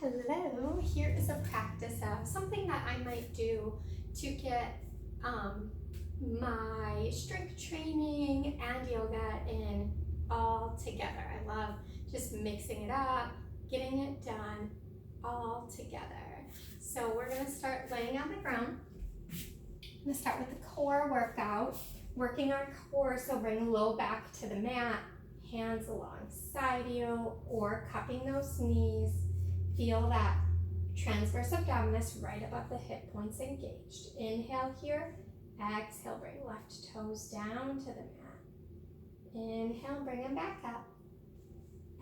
Hello, here is a practice of something that I might do to get my strength training and yoga in all together. I love just mixing it up, getting it done all together. So we're going to start laying on the ground. I'm going to start with the core workout, working our core, so bring low back to the mat, hands alongside you or cupping those knees. Feel that transverse abdominis right above the hip points engaged. Inhale here, exhale, bring left toes down to the mat. Inhale, bring them back up.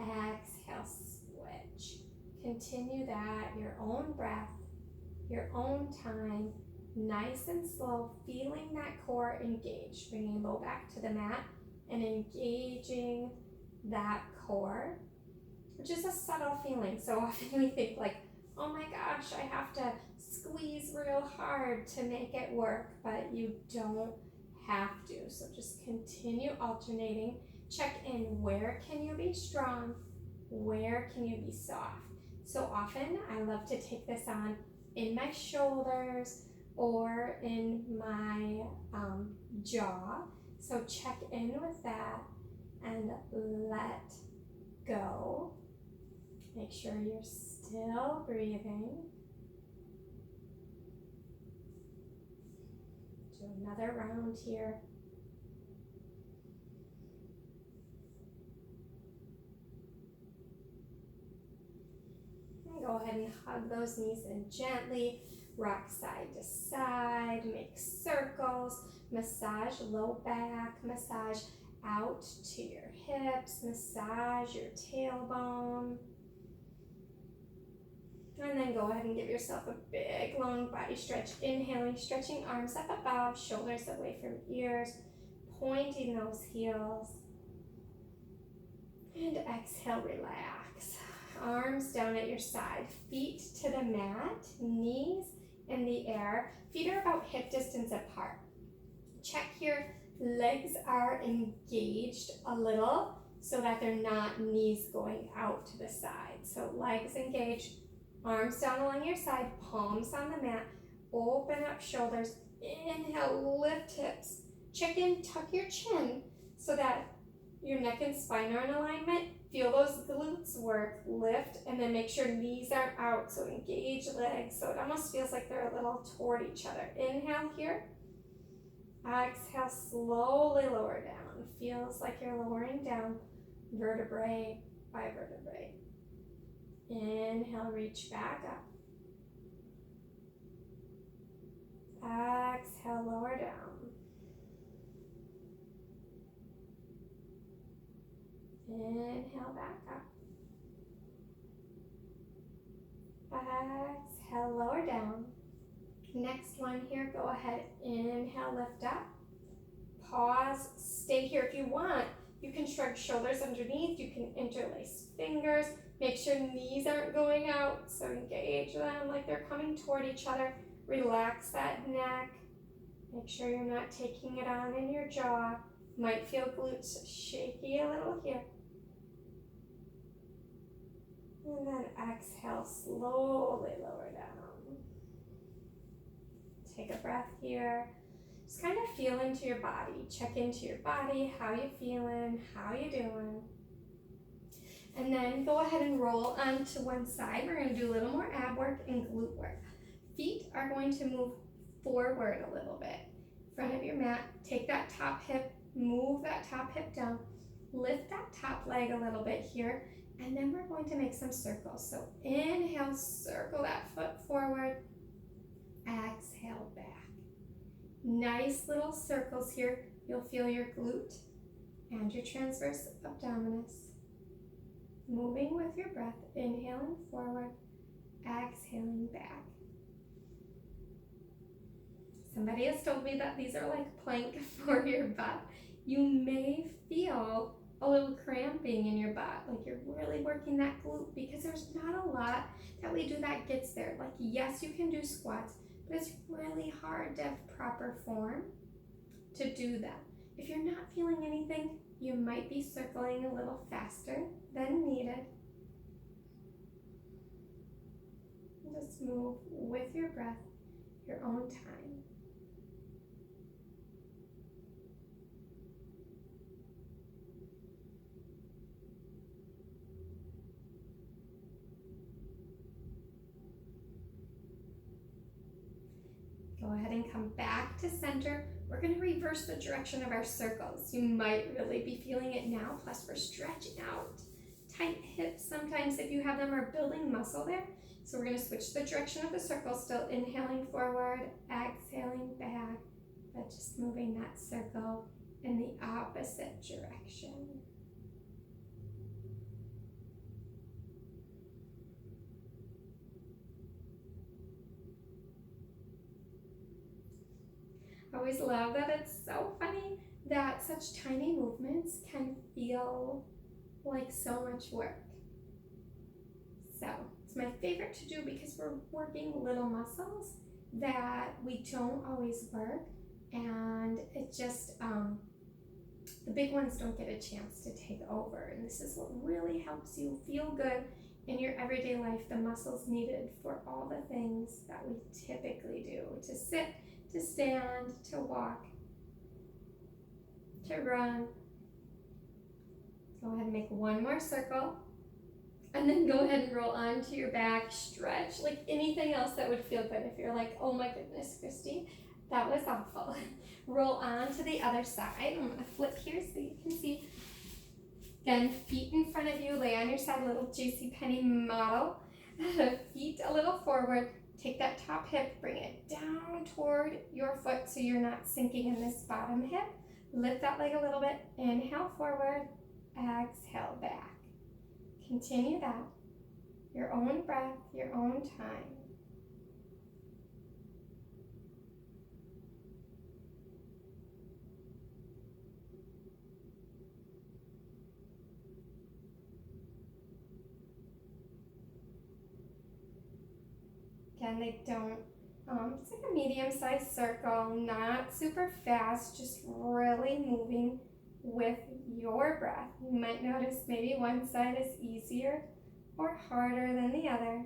Exhale, switch. Continue that, your own breath, your own time, nice and slow, feeling that core engaged, bringing low back to the mat and engaging that core, which is a subtle feeling. So often we think like, oh my gosh, I have to squeeze real hard to make it work, but you don't have to. So just continue alternating. Check in, where can you be strong? Where can you be soft? So often I love to take this on in my shoulders or in my jaw. So check in with that and let go. Make sure you're still breathing. Do another round here. And go ahead and hug those knees in gently. Rock side to side, make circles, massage low back, massage out to your hips, massage your tailbone. And then go ahead and give yourself a big long body stretch. Inhaling, stretching arms up above, shoulders away from ears, pointing those heels. And exhale, relax. Arms down at your side, feet to the mat, knees in the air. Feet are about hip distance apart. Check here, legs are engaged a little so that they're not knees going out to the side. So legs engaged. Arms down along your side, palms on the mat, open up shoulders, inhale, lift hips. Check in, tuck your chin so that your neck and spine are in alignment. Feel those glutes work, lift, and then make sure knees aren't out, so engage legs. So it almost feels like they're a little toward each other. Inhale here, exhale, slowly lower down. Feels like you're lowering down vertebrae by vertebrae. Inhale, reach back up. Exhale, lower down. Inhale, back up. Exhale, lower down. Next one here, go ahead, inhale, lift up. Pause, stay here if you want. You can shrug shoulders underneath, you can interlace fingers. Make sure knees aren't going out, so engage them like they're coming toward each other. Relax that neck. Make sure you're not taking it on in your jaw. Might feel glutes shaky a little here. And then exhale, slowly lower down. Take a breath here. Just kind of feel into your body. Check into your body, how you feeling, how you doing. And then go ahead and roll onto one side. We're going to do a little more ab work and glute work. Feet are going to move forward a little bit. Front of your mat, take that top hip, move that top hip down, lift that top leg a little bit here, and then we're going to make some circles. So inhale, circle that foot forward, exhale back. Nice little circles here. You'll feel your glute and your transverse abdominis. Moving with your breath, inhaling forward, exhaling back. Somebody has told me that these are like plank for your butt. You may feel a little cramping in your butt, like you're really working that glute, because there's not a lot that we do that gets there. Like, yes, you can do squats, but it's really hard to have proper form to do that. If you're not feeling anything, you might be circling a little faster than needed. Just move with your breath, your own time. Go ahead and come back to center. We're going to reverse the direction of our circles. You might really be feeling it now, plus we're stretching out. Tight hips sometimes, if you have them, are building muscle there. So we're going to switch the direction of the circle, still inhaling forward, exhaling back, but just moving that circle in the opposite direction. I always love that it's so funny that such tiny movements can feel like so much work. So it's my favorite to do because we're working little muscles that we don't always work, and it just the big ones don't get a chance to take over, and this is what really helps you feel good in your everyday life, the muscles needed for all the things that we typically do, to sit, to stand, to walk, to run. Go ahead and make one more circle, and then go ahead and roll onto your back, stretch like anything else that would feel good. If you're like, oh my goodness, Christy, that was awful. Roll on to the other side. I'm gonna flip here so you can see. Again, feet in front of you, lay on your side, little JCPenney model. Feet a little forward. Take that top hip, bring it down toward your foot so you're not sinking in this bottom hip. Lift that leg a little bit. Inhale forward, exhale back. Continue that. Your own breath, your own time. Again, they don't, it's like a medium-sized circle, not super fast, just really moving with your breath. You might notice maybe one side is easier or harder than the other.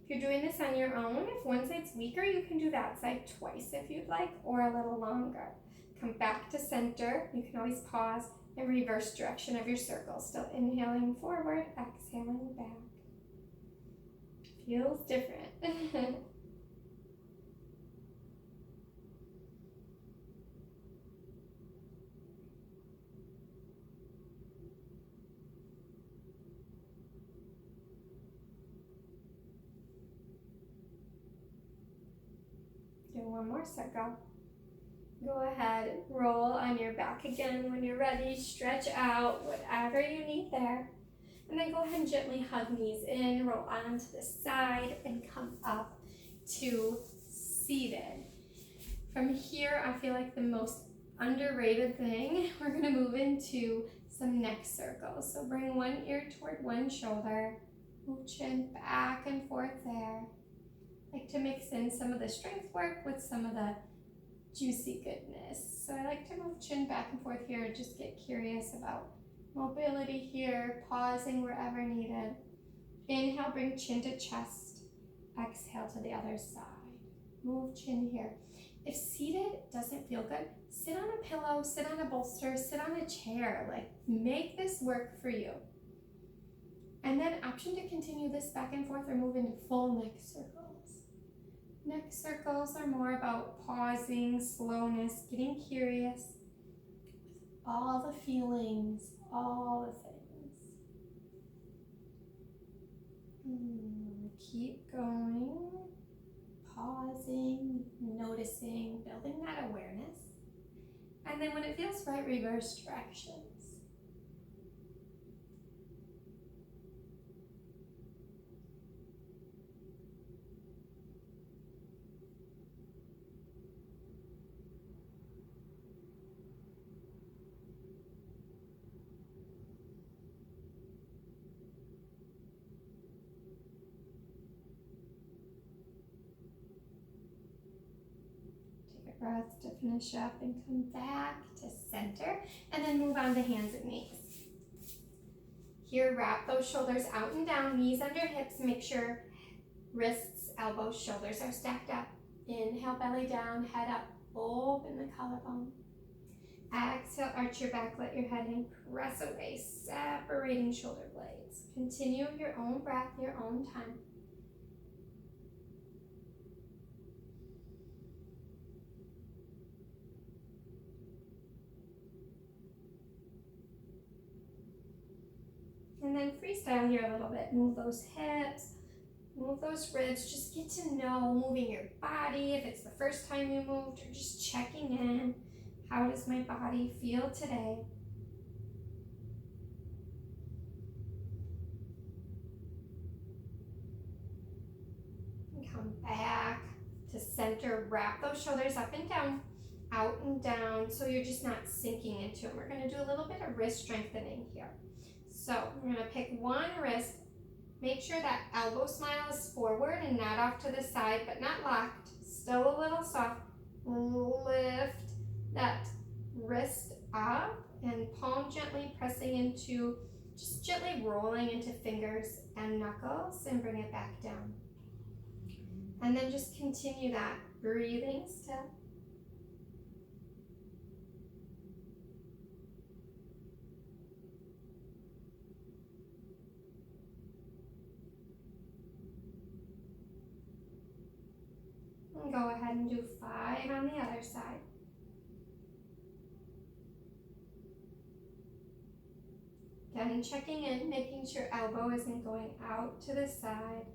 If you're doing this on your own, if one side's weaker, you can do that side twice if you'd like, or a little longer. Come back to center. You can always pause and reverse direction of your circle. Still inhaling forward, exhaling back. Feels different. Do one more circle. Go ahead, roll on your back again when you're ready. Stretch out whatever you need there. And then go ahead and gently hug knees in, roll on to the side, and come up to seated. From here, I feel like the most underrated thing, we're going to move into some neck circles. So bring one ear toward one shoulder, move chin back and forth there. Like to mix in some of the strength work with some of the juicy goodness. So I like to move chin back and forth here, just get curious about mobility here, pausing wherever needed. Inhale, bring chin to chest. Exhale to the other side. Move chin here. If seated doesn't feel good, sit on a pillow, sit on a bolster, sit on a chair. Like, make this work for you. And then option to continue this back and forth or move into full neck circles. Neck circles are more about pausing, slowness, getting curious with all the feelings, all the things. Keep going, pausing, noticing, building that awareness. And then when it feels right, reverse directions. Breath to finish up and come back to center, and then move on to hands and knees. Here, wrap those shoulders out and down, knees under hips. Make sure wrists, elbows, shoulders are stacked up. Inhale, belly down, head up. Open the collarbone. Exhale, arch your back, let your head hang, press away, separating shoulder blades. Continue your own breath, your own time. And then freestyle here a little bit. Move those hips, move those ribs. Just get to know moving your body. If it's the first time you moved, or just checking in. How does my body feel today? And come back to center. Wrap those shoulders up and down, out and down, so you're just not sinking into them. We're going to do a little bit of wrist strengthening here. So we're going to pick one wrist. Make sure that elbow smile is forward and not off to the side, but not locked. Still a little soft. Lift that wrist up and palm gently pressing into, just gently rolling into fingers and knuckles, and bring it back down. And then just continue that breathing step. And go ahead and do 5 on the other side. Again, checking in, making sure elbow isn't going out to the side.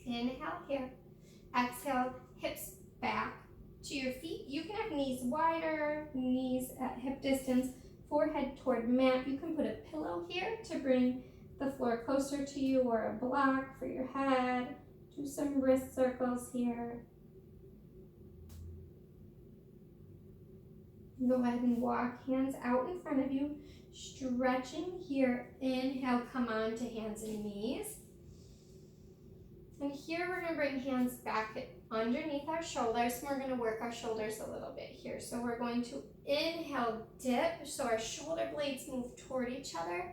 Inhale here. Exhale, hips back to your feet. You can have knees wider, knees at hip distance, forehead toward mat. You can put a pillow here to bring the floor closer to you, or a block for your head. Do some wrist circles here. Go ahead and walk hands out in front of you, stretching here. Inhale, come on to hands and knees. And here we're going to bring hands back underneath our shoulders. We're going to work our shoulders a little bit here. So we're going to inhale, dip, so our shoulder blades move toward each other.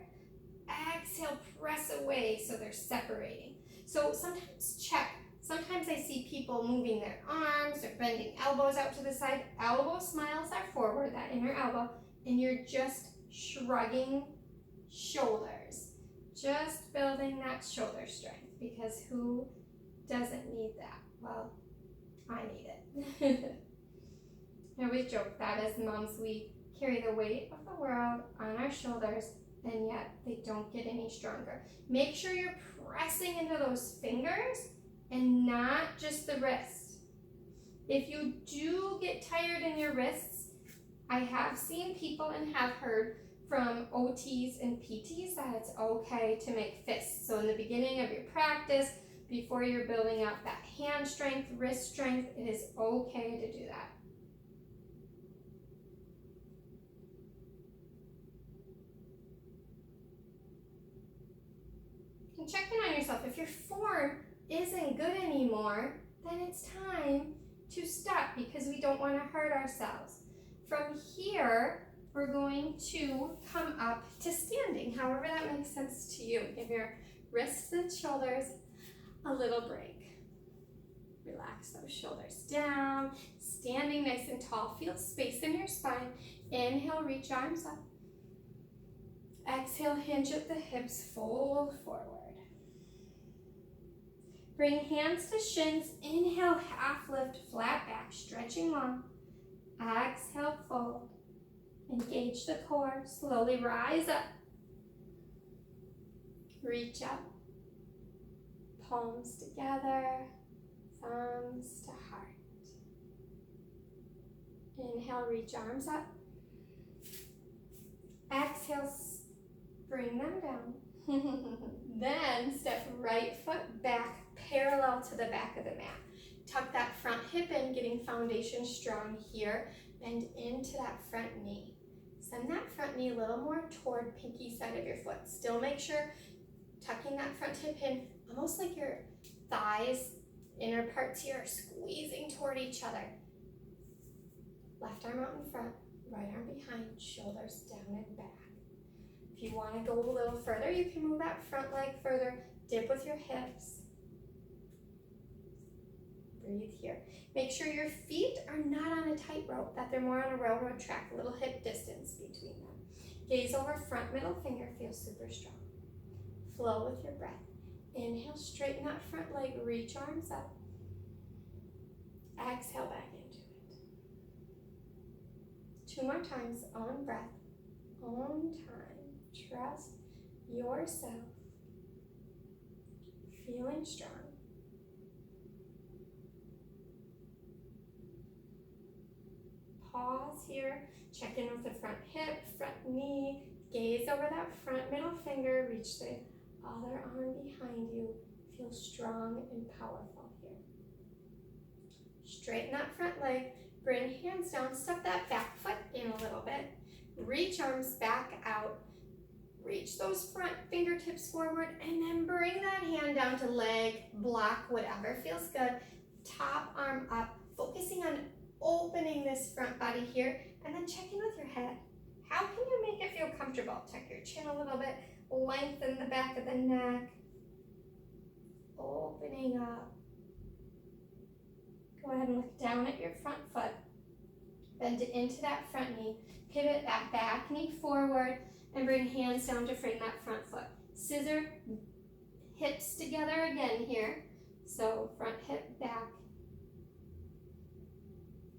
Exhale, press away, so they're separating. So sometimes check. Sometimes I see people moving their arms or bending elbows out to the side. Elbow smiles are forward, that inner elbow, and you're just shrugging shoulders. Just building that shoulder strength, because who doesn't need that? Well, I need it. I always joke that as moms, we carry the weight of the world on our shoulders, and yet they don't get any stronger. Make sure you're pressing into those fingers and not just the wrist. If you do get tired in your wrists, I have seen people and have heard from OTs and PTs that it's okay to make fists. So in the beginning of your practice, before you're building up that hand strength, wrist strength, it is okay to do that. And check in on yourself. If your form isn't good anymore, then it's time to stop, because we don't want to hurt ourselves. From here, we're going to come up to standing, however that makes sense to you. Give your wrists and shoulders a little break. Relax those shoulders down. Standing nice and tall. Feel space in your spine. Inhale, reach arms up. Exhale, hinge at the hips, fold forward. Bring hands to shins. Inhale, half lift, flat back, stretching long. Exhale, fold. Engage the core. Slowly rise up. Reach up. Palms together. Thumbs to heart. Inhale, reach arms up. Exhale, bring them down. Then step right foot back, parallel to the back of the mat. Tuck that front hip in, Again, getting foundation strong here. Bend into that front knee. Send that front knee a little more toward pinky side of your foot. Still make sure tucking that front hip in, almost like your thighs, inner parts here are squeezing toward each other. Left arm out in front, right arm behind, shoulders down and back. If you want to go a little further, you can move that front leg further, dip with your hips. Breathe here. Make sure your feet are not on a tightrope, that they're more on a railroad track, a little hip distance between them. Gaze over front middle finger, feel super strong. Flow with your breath. Inhale, straighten that front leg, reach arms up. Exhale back into it. 2 more times, own breath, own time. Trust yourself. Feeling strong. Pause here, check in with the front hip, front knee, gaze over that front middle finger, reach the other arm behind you. Feel strong and powerful here. Straighten that front leg, bring hands down, step that back foot in a little bit, reach arms back out, reach those front fingertips forward, and then bring that hand down to leg, block, whatever feels good. Top arm up, focusing on opening this front body here, and then check in with your head. How can you make it feel comfortable? Tuck your chin a little bit, lengthen the back of the neck, opening up. Go ahead and look down at your front foot, bend into that front knee, pivot that back knee forward, and bring hands down to frame that front foot. Scissor hips together again here, so front hip back.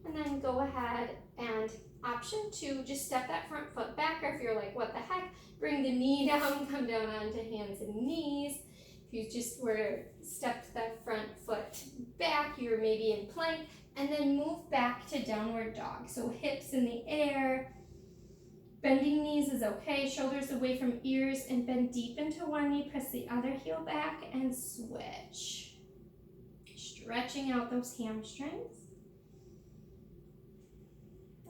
And then go ahead and option 2, just step that front foot back, or if you're like, what the heck, bring the knee down, come down onto hands and knees. If you just were stepped that front foot back, you're maybe in plank, and then move back to downward dog. So hips in the air, bending knees is okay, shoulders away from ears, and bend deep into one knee, press the other heel back, and switch. Stretching out those hamstrings.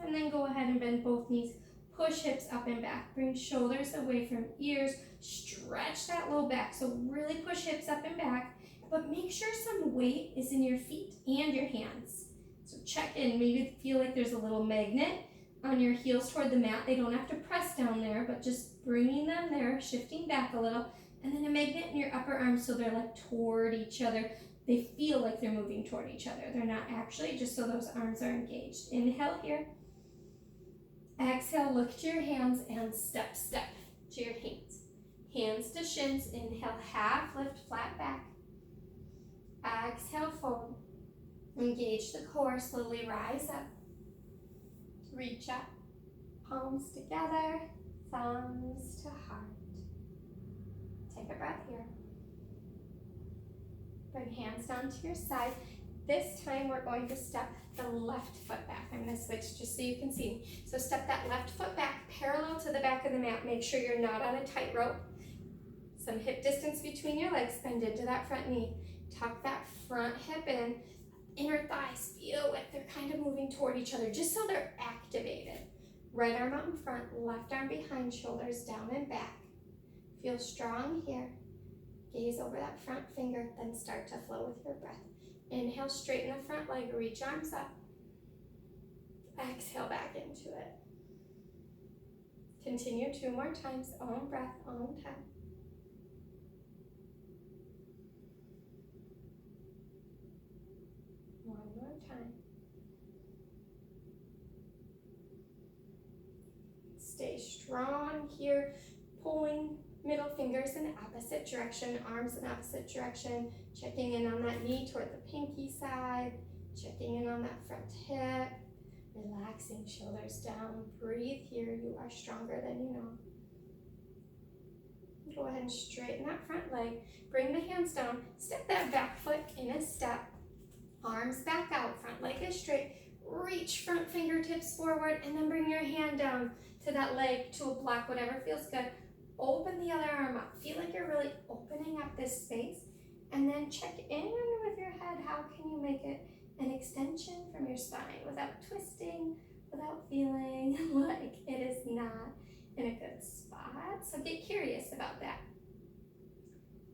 And then go ahead and bend both knees, push hips up and back, bring shoulders away from ears, stretch that low back, so really push hips up and back, but make sure some weight is in your feet and your hands. So check in, maybe feel like there's a little magnet on your heels toward the mat. They don't have to press down there, but just bringing them there, shifting back a little, and then a magnet in your upper arms so they're like toward each other. They feel like they're moving toward each other. They're not actually, just so those arms are engaged. Inhale here. Exhale, look to your hands and step to your hands. Hands to shins, inhale, half lift, flat back. Exhale, fold. Engage the core, slowly rise up. Reach up, palms together, thumbs to heart. Take a breath here. Bring hands down to your side. This time we're going to step the left foot back. I'm going to switch just so you can see. So step that left foot back parallel to the back of the mat. Make sure you're not on a tightrope. Some hip distance between your legs. Bend into that front knee. Tuck that front hip in. Inner thighs feel like they're kind of moving toward each other just so they're activated. Right arm out in front, left arm behind, shoulders down and back. Feel strong here. Gaze over that front finger, then start to flow with your breath. Inhale, straighten the front leg, reach arms up. Exhale back into it. Continue 2 more times, own breath, own time. One more time. Stay strong here, pulling middle fingers in opposite direction, arms in opposite direction, checking in on that knee toward the pinky side, checking in on that front hip, relaxing shoulders down. Breathe here, you are stronger than you know. Go ahead and straighten that front leg, bring the hands down, step that back foot in a step, arms back out, front leg is straight, reach front fingertips forward, and then bring your hand down to that leg, to a block, whatever feels good. Open the other arm up. Feel like you're really opening up this space. And then check in with your head. How can you make it an extension from your spine without twisting, without feeling like it is not in a good spot. So get curious about that.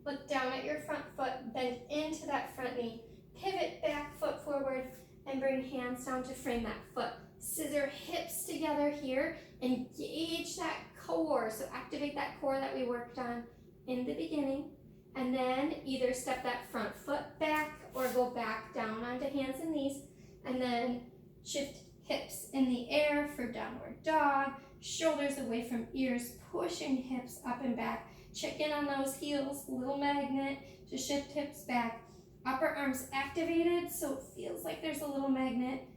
Look down at your front foot, bend into that front knee, pivot back foot forward, and bring hands down to frame that foot. Scissor hips together here, engage that core, so activate that core that we worked on in the beginning, and then either step that front foot back or go back down onto hands and knees, and then shift hips in the air for downward dog, shoulders away from ears, pushing hips up and back. Check in on those heels, little magnet to shift hips back. Upper arms activated, so it feels like there's a little magnet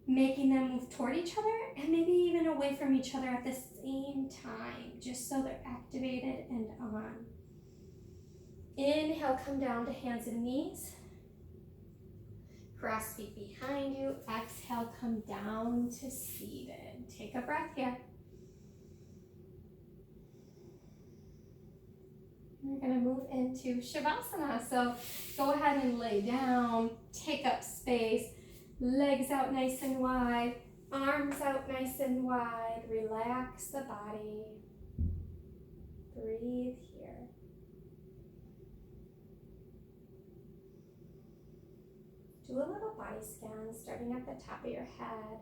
making them move toward each other and maybe even away from each other at the same time, just so they're activated and on. Inhale, come down to hands and knees. Cross feet behind you. Exhale, come down to seated. Take a breath here. We're going to move into Shavasana. So go ahead and lay down, take up space, legs out nice and wide, arms out nice and wide. Relax the body. Breathe here. Do a little body scan starting at the top of your head,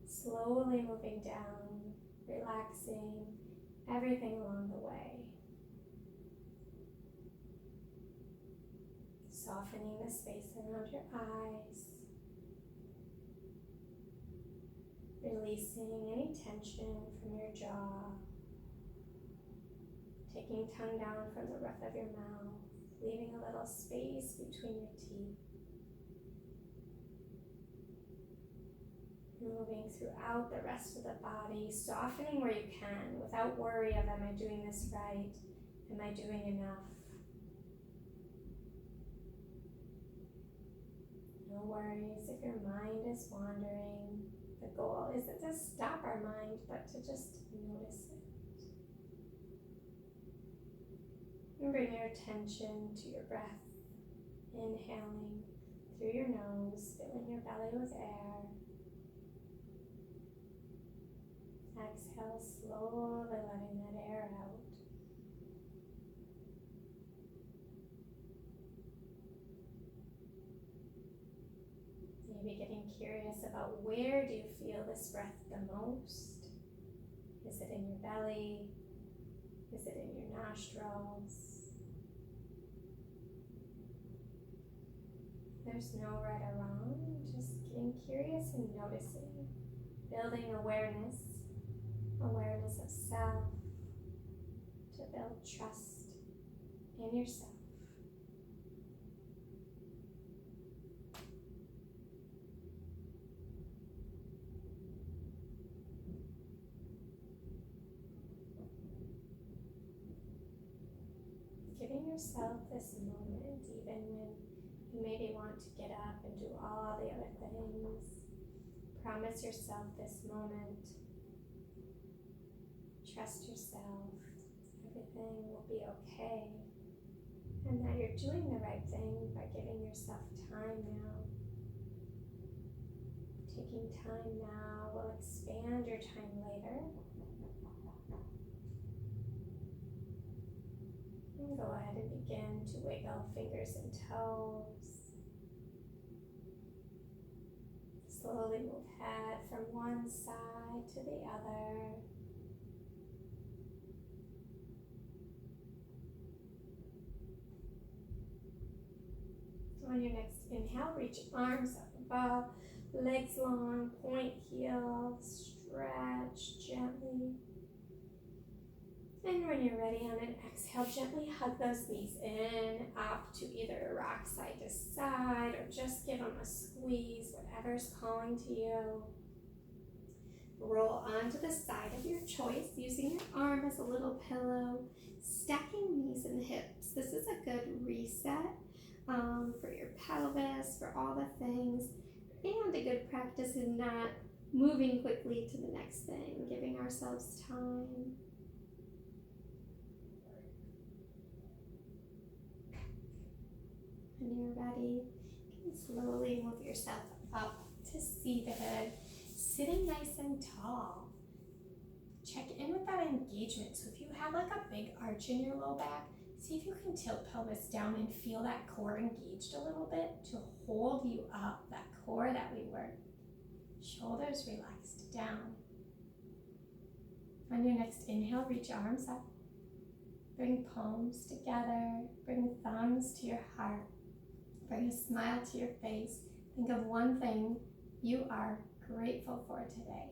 slowly moving down, relaxing everything along the way. Softening the space around your eyes. Releasing any tension from your jaw. Taking tongue down from the roof of your mouth, leaving a little space between your teeth. Moving throughout the rest of the body, softening where you can without worry of, am I doing this right? Am I doing enough? No worries if your mind is wandering. The goal isn't to stop our mind, but to just notice it. And bring your attention to your breath. Inhaling through your nose, filling your belly with air. Exhale, slowly letting that air out. Maybe getting curious about where do you feel this breath the most? Is it in your belly? Is it in your nostrils? There's no right or wrong, just getting curious and noticing, building awareness of self, to build trust in yourself. Giving yourself this moment, even when you maybe want to get up and do all the other things. Promise yourself this moment. Trust yourself. Everything will be okay. And that you're doing the right thing by giving yourself time now. Taking time now will expand your time later. And go ahead and begin to wiggle fingers and toes. Slowly move head from one side to the other. On your next inhale, reach arms up above, legs long, point heel, stretch gently. And when you're ready on an exhale, gently hug those knees in, up to either rock side to side, or just give them a squeeze, whatever's calling to you. Roll onto the side of your choice, using your arm as a little pillow, stacking knees and hips. This is a good reset for your pelvis, for all the things, and a good practice in not moving quickly to the next thing, giving ourselves time. When you're ready, you can slowly move yourself up to to seated, sitting nice and tall. Check in with that engagement. So if you have like a big arch in your low back, see if you can tilt pelvis down and feel that core engaged a little bit to hold you up, that core that we worked. Shoulders relaxed down. On your next inhale, reach your arms up. Bring palms together. Bring thumbs to your heart. Bring a smile to your face. Think of one thing you are grateful for today.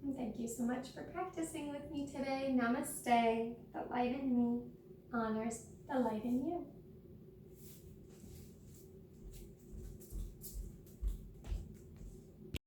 And thank you so much for practicing with me today. Namaste. The light in me honors the light in you.